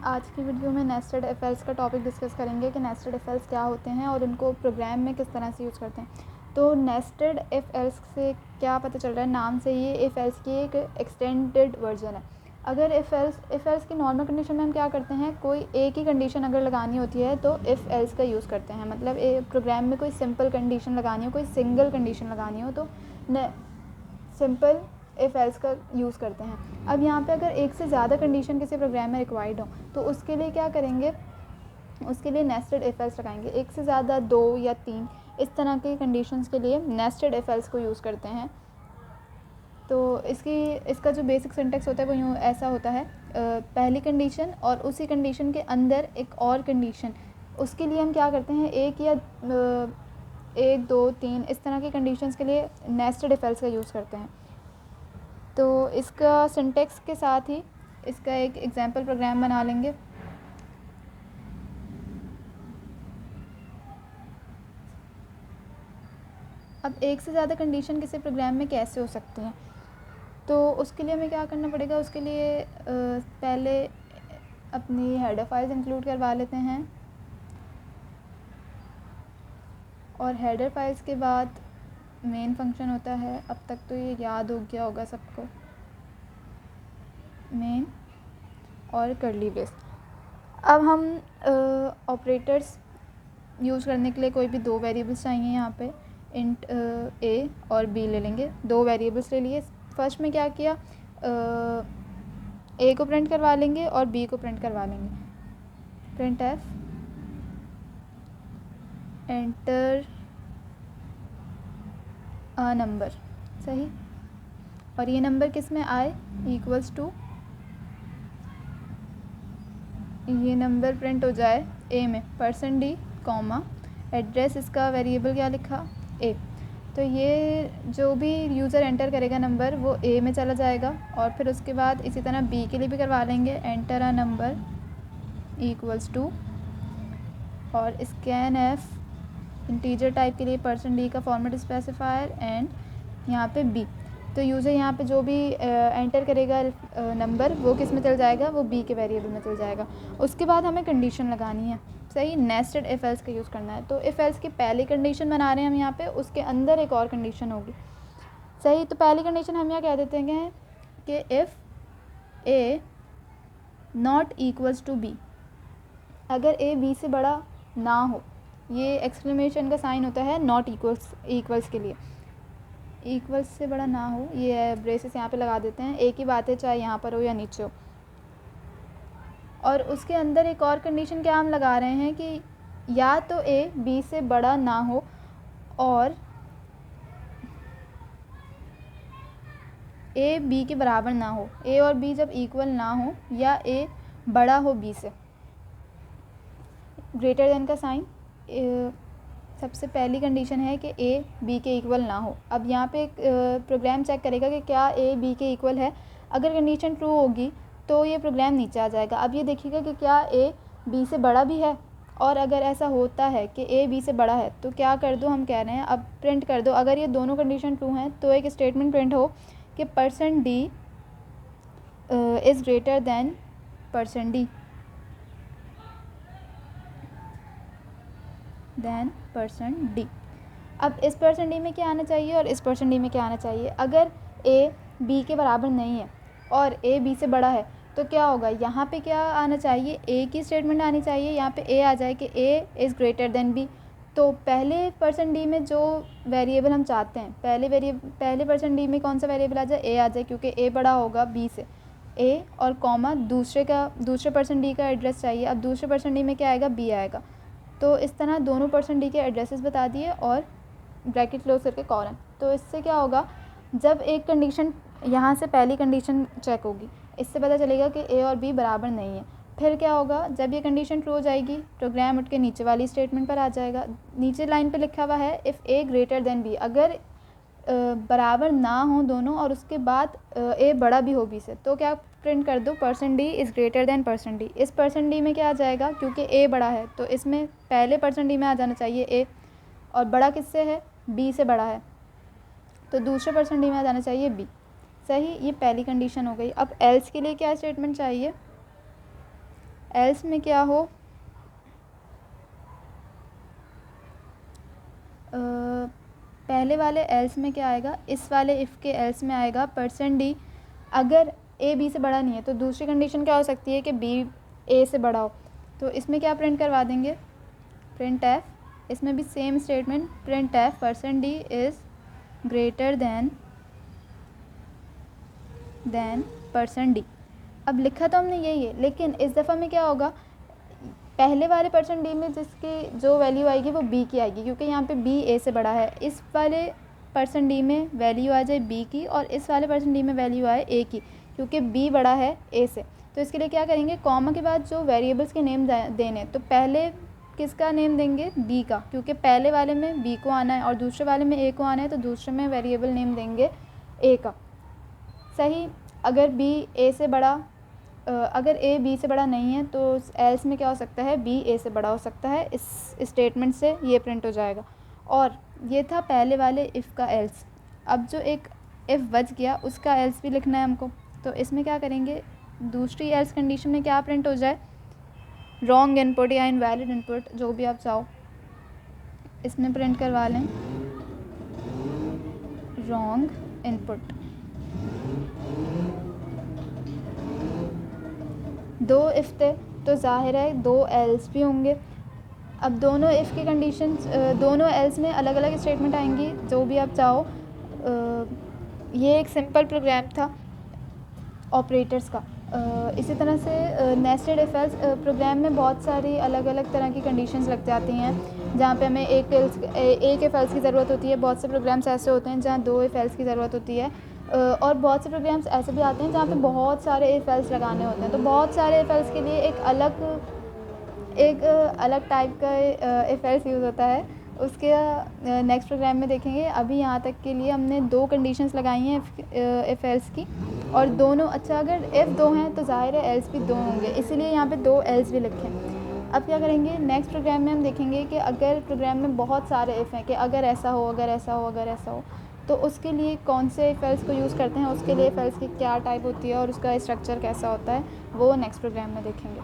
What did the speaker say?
आज की वीडियो में नेस्टेड इफ एल्स का टॉपिक डिस्कस करेंगे कि नेस्टेड इफ एल्स क्या होते हैं और उनको प्रोग्राम में किस तरह से यूज़ करते हैं। तो नेस्टेड इफ एल्स से क्या पता चल रहा है, नाम से ये इफ एल्स की एक एक्सटेंडेड वर्जन है। अगर इफ एल्स की नॉर्मल कंडीशन में हम क्या करते हैं, कोई एक ही कंडीशन अगर लगानी होती है तो इफ़ एल्स का यूज़ करते हैं। मतलब प्रोग्राम में कोई सिंपल कंडीशन लगानी हो, कोई सिंगल कंडीशन लगानी हो तो सिंपल इफ़ एल्स का यूज़ करते हैं। अब यहाँ पे अगर एक से ज़्यादा कंडीशन किसी प्रोग्राम में रिक्वायर्ड हो तो उसके लिए क्या करेंगे, उसके लिए नेस्टेड इफ एल्स लगाएंगे। एक से ज़्यादा, 2 या 3 इस तरह के कंडीशंस के लिए नेस्टेड इफ एल्स को यूज़ करते हैं। तो इसका जो बेसिक सिंटेक्स होता है वो यूँ ऐसा होता है, पहली कंडीशन और उसी कंडीशन के अंदर एक और कंडीशन। उसके लिए हम क्या करते हैं, एक, 2, 3 इस तरह की कंडीशंस के लिए नेस्टेड इफ एल्स का यूज़ करते हैं। तो इसका सिंटेक्स के साथ ही इसका एक एग्जांपल प्रोग्राम बना लेंगे। अब एक से ज़्यादा कंडीशन किसी प्रोग्राम में कैसे हो सकती हैं, तो उसके लिए हमें क्या करना पड़ेगा। उसके लिए पहले अपनी हेडर फाइल्स इंक्लूड करवा लेते हैं और हेडर फाइल्स के बाद मेन फंक्शन होता है। अब तक तो ये याद हो गया होगा सबको, मेन और कर्ली ब्रेस। अब हम ऑपरेटर्स यूज़ करने के लिए कोई भी 2 वेरिएबल्स चाहिए। यहाँ पे इंट ए और बी ले लेंगे, 2 वेरिएबल्स ले लिए। फर्स्ट में क्या किया, ए को प्रिंट करवा लेंगे और बी को प्रिंट करवा लेंगे। Print F enter a number, सही। और ये नंबर किस में आए, इक्वल्स टू, ये नंबर प्रिंट हो जाए ए में, %d, कॉमा, एड्रेस इसका वेरिएबल क्या लिखा, ए। तो ये जो भी यूज़र एंटर करेगा नंबर वो ए में चला जाएगा। और फिर उसके बाद इसी तरह बी के लिए भी करवा लेंगे, enter a number equals to, और स्कैन एफ इंटीजर टाइप के लिए %d का फॉर्मेट स्पेसिफायर एंड यहाँ पे बी। तो यूज़र यहाँ पे जो भी एंटर करेगा नंबर वो किस में चल जाएगा, वो बी के वेरिएबल में चल जाएगा। उसके बाद हमें कंडीशन लगानी है, सही। नेस्टेड इफ एल्स का यूज़ करना है। तो इफ एल्स की पहली कंडीशन बना रहे हैं हम यहाँ पे, उसके अंदर एक और कंडीशन होगी, सही। तो पहली कंडीशन हम यहाँ कह देते हैं कि if A not equals to B, अगर ए बी से बड़ा ना हो, ये एक्सक्लेमेशन का साइन होता है नॉट इक्वल्स के लिए, इक्वल्स से बड़ा ना हो, ये ब्रेसेस यहाँ पे लगा देते हैं। एक ही बात है चाहे यहाँ पर हो या नीचे हो। और उसके अंदर एक और कंडीशन क्या हम लगा रहे हैं कि या तो ए बी से बड़ा ना हो और ए बी के बराबर ना हो। ए और बी जब इक्वल ना हो या ए बड़ा हो बी से, ग्रेटर देन का साइन। सबसे पहली कंडीशन है कि ए बी के इक्वल ना हो। अब यहाँ पे एक प्रोग्राम चेक करेगा कि क्या ए बी के इक्वल है। अगर कंडीशन ट्रू होगी तो ये प्रोग्राम नीचे आ जाएगा। अब ये देखिएगा कि क्या ए बी से बड़ा भी है, और अगर ऐसा होता है कि ए बी से बड़ा है तो क्या कर दो, हम कह रहे हैं अब प्रिंट कर दो। अगर ये दोनों कंडीशन ट्रू हैं तो एक स्टेटमेंट प्रिंट हो कि %d is greater than %d %d। अब इस %d में क्या आना चाहिए और इस %d में क्या आना चाहिए। अगर a b के बराबर नहीं है और a b से बड़ा है तो क्या होगा, यहाँ पे क्या आना चाहिए, a की स्टेटमेंट आनी चाहिए। यहाँ पे a आ जाए कि a is greater than b। तो पहले %d में जो वेरिएबल हम चाहते हैं, पहले %d में कौन सा वेरिएबल आ जाए, a आ जाए, क्योंकि a बड़ा होगा b से। a और कॉमा दूसरे %d का एड्रेस चाहिए। अब दूसरे %d में क्या आएगा, b आएगा। तो इस तरह दोनों %d के एड्रेसेस बता दिए और ब्रैकेट क्लोज करके कॉलन। तो इससे क्या होगा, जब एक कंडीशन यहाँ से पहली कंडीशन चेक होगी, इससे पता चलेगा कि ए और बी बराबर नहीं है। फिर क्या होगा, जब ये कंडीशन ट्रू हो जाएगी प्रोग्राम उठ के नीचे वाली स्टेटमेंट पर आ जाएगा। नीचे लाइन पे लिखा हुआ है if A greater than B, अगर बराबर ना हो दोनों और उसके बाद ए बड़ा भी हो बी से, तो क्या प्रिंट कर दो, %d is greater than %d। इस %d में क्या आ जाएगा, क्योंकि ए बड़ा है तो इसमें पहले %d में आ जाना चाहिए ए, और बड़ा किससे है, बी से बड़ा है, तो दूसरे %d में आ जाना चाहिए बी, सही। ये पहली कंडीशन हो गई। अब एल्स के लिए क्या स्टेटमेंट चाहिए, एल्स में क्या हो, पहले वाले एल्स में क्या आएगा, इस वाले इफ़ के एल्स में आएगा %d अगर a b से बड़ा नहीं है। तो दूसरी कंडीशन क्या हो सकती है कि b a से बड़ा हो। तो इसमें क्या प्रिंट करवा देंगे, प्रिंट f, इसमें भी same statement, print f %d is greater than %d। अब लिखा तो हमने यही है, लेकिन इस दफ़ा में क्या होगा, पहले वाले %d में जिसकी जो वैल्यू आएगी वो b की आएगी, क्योंकि यहाँ पे b a से बड़ा है। इस वाले %d में वैल्यू आ जाए b की और इस वाले %d में वैल्यू आए a की, क्योंकि b बड़ा है a से। तो इसके लिए क्या करेंगे, कॉमा के बाद जो वेरिएबल्स के नेम देने, तो पहले किसका नेम देंगे, b का, क्योंकि पहले वाले में b को आना है और दूसरे वाले में a को आना है, तो दूसरे में वेरिएबल नेम देंगे a का। सही। अगर b a से बड़ा, अगर a b से बड़ा नहीं है तो एल्स में क्या हो सकता है, b a से बड़ा हो सकता है। इस स्टेटमेंट से ये प्रिंट हो जाएगा। और ये था पहले वाले इफ़ का एल्स। अब जो एक इफ़ बच गया उसका एल्स भी लिखना है हमको। तो इसमें क्या करेंगे, दूसरी एल्स कंडीशन में क्या प्रिंट हो जाए, रॉन्ग इनपुट या इनवैलिड इनपुट, जो भी आप चाहो इसमें प्रिंट करवा लें, रॉन्ग इनपुट। दो इफ़ थे तो जाहिर है दो एल्स भी होंगे। अब दोनों इफ़ की कंडीशन, दोनों एल्स में अलग अलग स्टेटमेंट आएंगी, जो भी आप चाहो। ये एक सिंपल प्रोग्राम था ऑपरेटर्स का। इसी तरह से नेस्टेड इफ एल्स प्रोग्राम में बहुत सारी अलग अलग तरह की कंडीशंस लग जाती हैं, जहाँ पे हमें एक इफ एल्स की ज़रूरत होती है। बहुत से प्रोग्राम्स ऐसे होते हैं जहाँ दो इफ एल्स की ज़रूरत होती है, और बहुत से प्रोग्राम्स ऐसे भी आते हैं जहाँ पे बहुत सारे इफ एल्स लगाने होते हैं। तो बहुत सारे इफ एल्स के लिए एक अलग टाइप का इफ एल्स यूज़ होता है, उसके नेक्स्ट प्रोग्राम में देखेंगे। अभी यहाँ तक के लिए हमने दो कंडीशंस लगाई हैं इफ एल्स की, और दोनों, अच्छा अगर इफ़ दो हैं तो ज़ाहिर है एल्स भी दो होंगे, इसीलिए यहाँ पे दो एल्स भी लिखे हैं। अब क्या करेंगे, नेक्स्ट प्रोग्राम में हम देखेंगे कि अगर प्रोग्राम में बहुत सारे इफ़ हैं कि अगर ऐसा हो, अगर ऐसा हो, अगर ऐसा हो, तो उसके लिए कौन से इफ एल्स को यूज़ करते हैं, उसके लिए इफ एल्स की क्या टाइप होती है और उसका स्ट्रक्चर कैसा होता है, वो नेक्स्ट प्रोग्राम में देखेंगे।